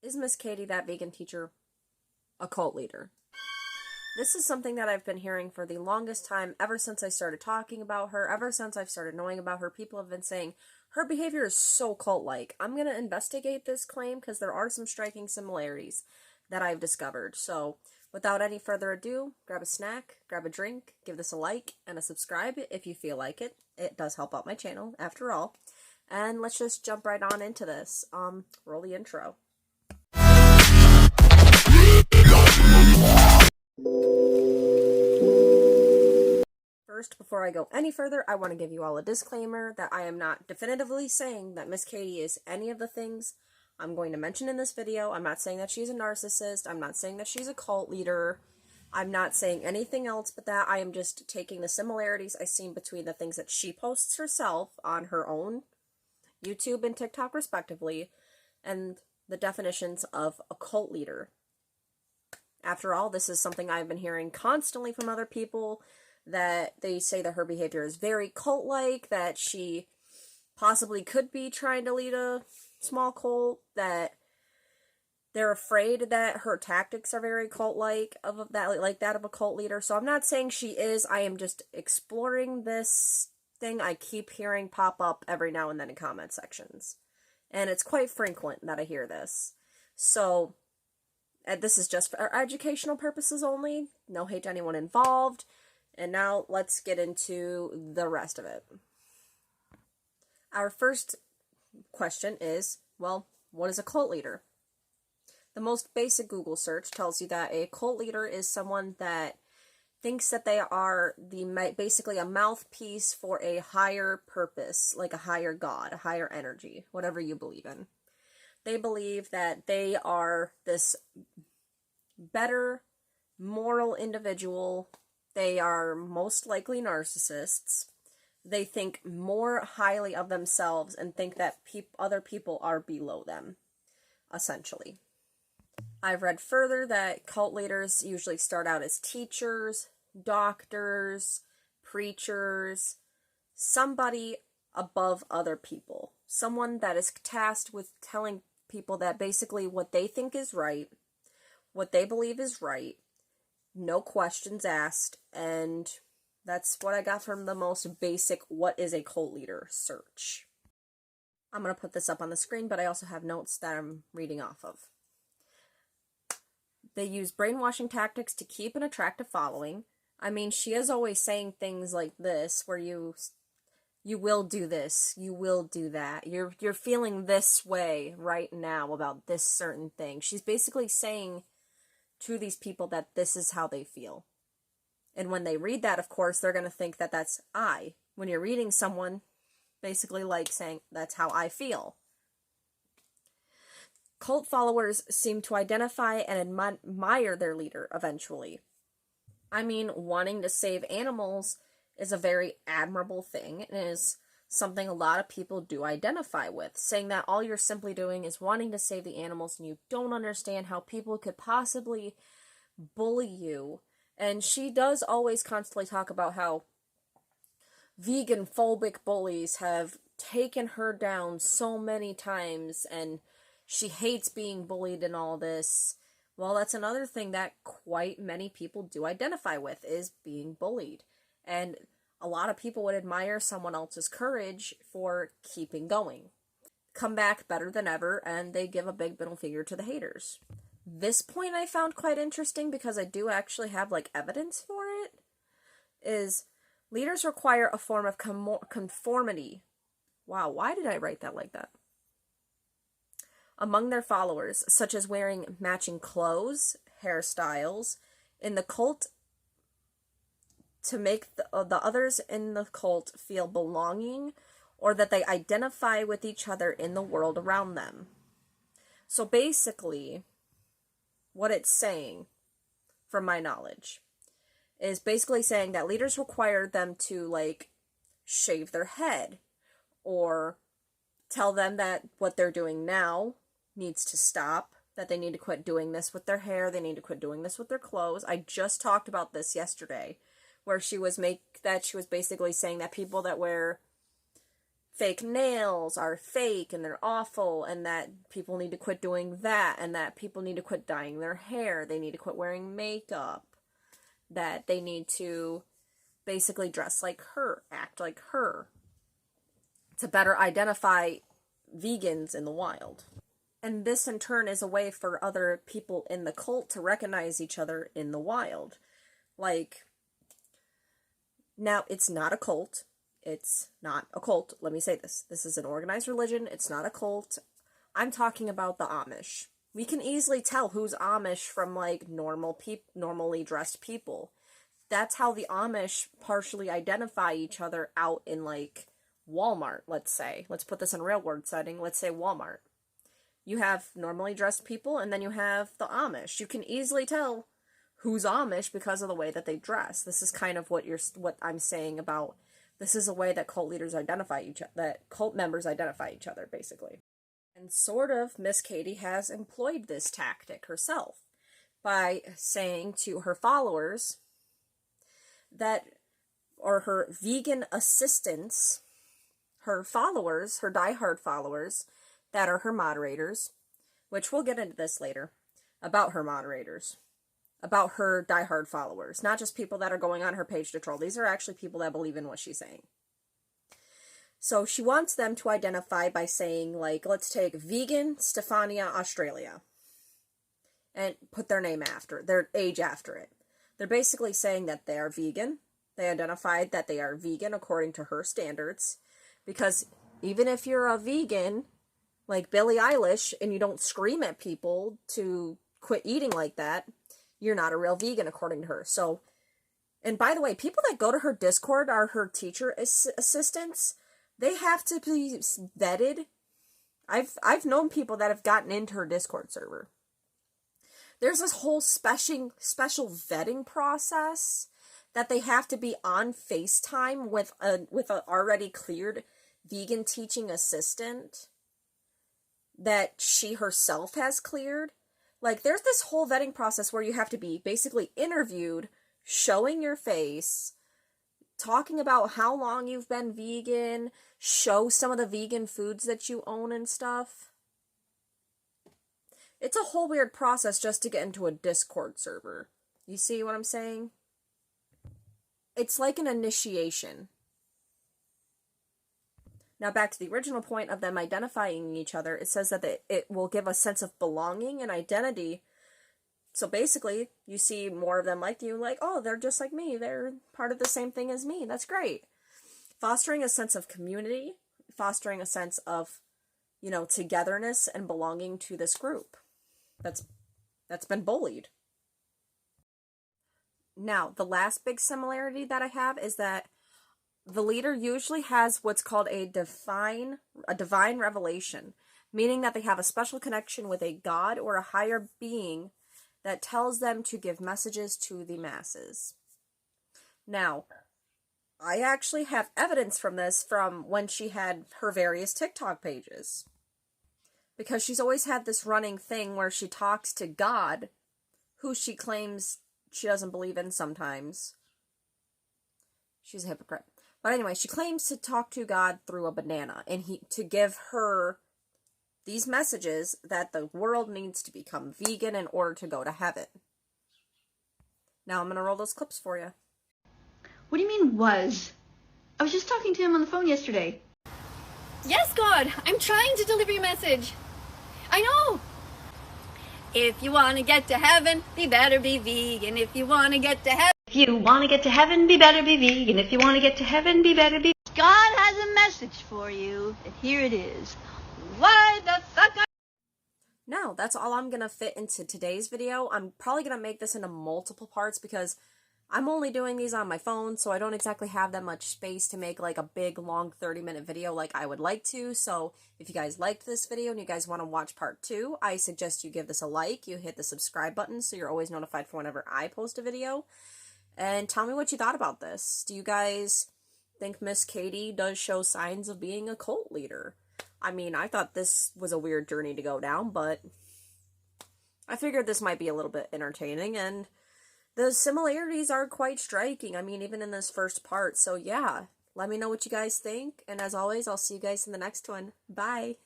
Is Miss Kadie, that vegan teacher, a cult leader? This is something that I've been hearing for the longest time, ever since I started talking about her, ever since I've started knowing about her. People have been saying her behavior is so cult-like. I'm going to investigate this claim because there are some striking similarities that I've discovered. So without any further ado, grab a snack, grab a drink, give this a like and a subscribe if you feel like it. It does help out my channel, after all. And let's just jump right on into this. Roll the intro. First, before I go any further, I want to give you all a disclaimer that I am not definitively saying that Miss Kadie is any of the things I'm going to mention in this video. I'm not saying that she's a narcissist. I'm not saying that she's a cult leader. I'm not saying anything else but that. I am just taking the similarities I've seen between the things that she posts herself on her own YouTube and TikTok respectively, and the definitions of a cult leader. After all, this is something I've been hearing constantly from other people, that they say that her behavior is very cult-like, that she possibly could be trying to lead a small cult, that they're afraid that her tactics are very cult-like, of that, like that of a cult leader. So I'm not saying she is. I am just exploring this thing I keep hearing pop up every now and then in comment sections. And it's quite frequent that I hear this. So this is just for educational purposes only. No hate to anyone involved. And now let's get into the rest of it. Our first question is, well, what is a cult leader? The most basic Google search tells you that a cult leader is someone that thinks that they are basically a mouthpiece for a higher purpose, like a higher God, a higher energy, whatever you believe in. They believe that they are this better, moral individual. They are most likely narcissists. They think more highly of themselves and think that other people are below them, essentially. I've read further that cult leaders usually start out as teachers, doctors, preachers, somebody above other people. Someone that is tasked with telling people that basically what they think is right, what they believe is right, no questions asked, and that's what I got from the most basic what is a cult leader search. I'm going to put this up on the screen, but I also have notes that I'm reading off of. They use brainwashing tactics to keep and attract a following. I mean, she is always saying things like this, where you will do this, you will do that, you're feeling this way right now about this certain thing. She's basically saying to these people that this is how they feel. And when they read that, of course, they're going to think that that's I. When you're reading someone, basically like saying, that's how I feel. Cult followers seem to identify and admire their leader eventually. I mean, wanting to save animals is a very admirable thing, and is something a lot of people do identify with, saying that all you're simply doing is wanting to save the animals and you don't understand how people could possibly bully you. And she does always constantly talk about how vegan phobic bullies have taken her down so many times and she hates being bullied and all this. Well, that's another thing that quite many people do identify with, is being bullied. And a lot of people would admire someone else's courage for keeping going. Come back better than ever, and they give a big middle finger to the haters. This point I found quite interesting because I do actually have evidence for it. Is leaders require a form of conformity. Wow, why did I write that like that? Among their followers, such as wearing matching clothes, hairstyles, in the cult, to make the others in the cult feel belonging, or that they identify with each other in the world around them. So basically, what it's saying, from my knowledge, is basically saying that leaders require them to, shave their head, or tell them that what they're doing now needs to stop, that they need to quit doing this with their hair, they need to quit doing this with their clothes. I just talked about this yesterday, where she was basically saying that people that wear fake nails are fake and they're awful, and that people need to quit doing that, and that people need to quit dyeing their hair, they need to quit wearing makeup, that they need to basically dress like her, act like her, to better identify vegans in the wild. And this in turn is a way for other people in the cult to recognize each other in the wild. Like, now it's not a cult. It's not a cult. Let me say this. This is an organized religion. It's not a cult. I'm talking about the Amish. We can easily tell who's Amish from, like, normally dressed people. That's how the Amish partially identify each other out in, like, Walmart, let's say. Let's put this in real world setting. Let's say Walmart. You have normally dressed people, and then you have the Amish. You can easily tell who's Amish because of the way that they dress. This is kind of what I'm saying about, this is a way that cult leaders identify each other, that cult members identify each other, basically. And sort of, Miss Kadie has employed this tactic herself by saying to her followers that, or her vegan assistants, her followers, her diehard followers, that are her moderators, which we'll get into this later, about her moderators, about her diehard followers, not just people that are going on her page to troll. These are actually people that believe in what she's saying. So she wants them to identify by saying, like, let's take vegan Stefania Australia and put their name after, their age after it. They're basically saying that they are vegan. They identified that they are vegan according to her standards, because even if you're a vegan, like Billie Eilish, and you don't scream at people to quit eating like that, you're not a real vegan according to her. So, and by the way, people that go to her Discord are her teacher assistants. They have to be vetted. I've known people that have gotten into her Discord server. There's this whole special vetting process that they have to be on FaceTime with a already cleared vegan teaching assistant that she herself has cleared. Like, there's this whole vetting process where you have to be basically interviewed, showing your face, talking about how long you've been vegan, show some of the vegan foods that you own and stuff. It's a whole weird process just to get into a Discord server. You see what I'm saying? It's like an initiation. Now back to the original point of them identifying each other, it says that it will give a sense of belonging and identity. So basically, you see more of them like you, like, oh, they're just like me, they're part of the same thing as me, that's great. Fostering a sense of community, fostering a sense of, you know, togetherness and belonging to this group that's been bullied. Now, the last big similarity that I have is that the leader usually has what's called a divine revelation, meaning that they have a special connection with a god or a higher being that tells them to give messages to the masses. Now, I actually have evidence from this from when she had her various TikTok pages. Because she's always had this running thing where she talks to God, who she claims she doesn't believe in sometimes. She's a hypocrite. But anyway, she claims to talk to God through a banana, and to give her these messages that the world needs to become vegan in order to go to heaven. Now I'm going to roll those clips for you. What do you mean, was? I was just talking to him on the phone yesterday. Yes, God, I'm trying to deliver your message. I know. If you want to get to heaven, be better be vegan. If you want to get to heaven. If you want to get to heaven, be better be vegan. If you want to get to heaven, be better be... God has a message for you, and here it is. Why the fuck are... No, that's all I'm going to fit into today's video. I'm probably going to make this into multiple parts because I'm only doing these on my phone, so I don't exactly have that much space to make like a big, long 30-minute video like I would like to. So if you guys liked this video and you guys want to watch part 2, I suggest you give this a like, you hit the subscribe button so you're always notified for whenever I post a video. And tell me what you thought about this. Do you guys think Miss Kadie does show signs of being a cult leader? I mean, I thought this was a weird journey to go down, but I figured this might be a little bit entertaining, and the similarities are quite striking. I mean, even in this first part. So yeah, Let me know what you guys think. And as always, I'll see you guys in the next one. Bye.